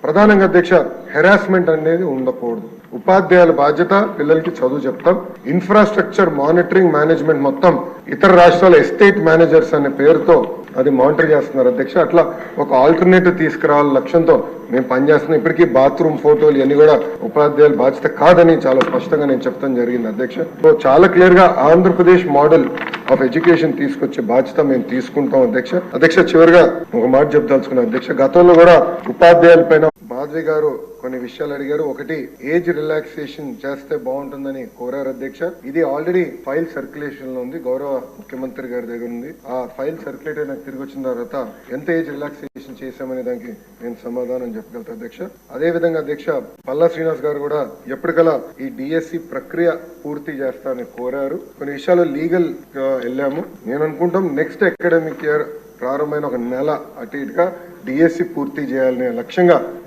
ప్రధానంగా అధ్యక్ష హెరాస్మెంట్ అనేది ఉండకూడదు. ఉపాధ్యాయుల బాధ్యత పిల్లలకి చదువు చెప్తాం. ఇన్ఫ్రాస్ట్రక్చర్ మానిటరింగ్ మేనేజ్మెంట్ మొత్తం ఇతర రాష్ట్రాల ఎస్టేట్ మేనేజర్స్ అనే పేరుతో అది మానిటర్ చేస్తున్నారు అధ్యక్ష. అట్లా ఒక ఆల్టర్నేటివ్ తీసుకురావాల లక్ష్యంతో మేము పనిచేస్తున్నాం. ఇప్పటికీ బాత్రూమ్ ఫోటోలు ఇవన్నీ కూడా ఉపాధ్యాయుల బాధ్యత కాదని చాలా స్పష్టంగా నేను చెప్తాం జరిగింది అధ్యక్ష. సో చాలా క్లియర్ గా ఆంధ్రప్రదేశ్ మోడల్ ఆఫ్ ఎడ్యుకేషన్ తీసుకొచ్చే బాధ్యత మేము తీసుకుంటాం అధ్యక్ష. అధ్యక్ష చివరిగా ఒక మాట చెప్దాల్చుకున్నాం అధ్యక్ష. గతంలో కూడా ఉపాధ్యాయుల పైన మాధవి గారు కొన్ని విషయాలు అడిగారు. ఒకటి ఏజ్ రిలాక్సేషన్ చేస్తే బాగుంటుందని కోరారు అధ్యక్ష. ఇది ఆల్రెడీ ఫైల్ సర్క్యులేషన్ లో ఉంది, గౌరవ ముఖ్యమంత్రి గారి దగ్గర ఉంది. ఆ ఫైల్ సర్క్యులేట్ అయినా తిరిగి వచ్చిన తర్వాత ఎంత ఏజ్ రిలాక్సేషన్ చేశామనే దానికి నేను సమాధానం చెప్పగలుగుతా అధ్యక్ష. అదే విధంగా అధ్యక్ష పల్లా శ్రీనివాస్ గారు కూడా ఎప్పటికలా ఈ డిఎస్సి ప్రక్రియ పూర్తి చేస్తానని కోరారు. కొన్ని విషయాలు లీగల్ గా వెళ్ళాము. నేను అనుకుంటాం నెక్స్ట్ అకాడమిక్ ఇయర్ ప్రారంభమైన ఒక నెల అటు ఇటుగా డిఎస్సి పూర్తి చేయాలనే లక్ష్యంగా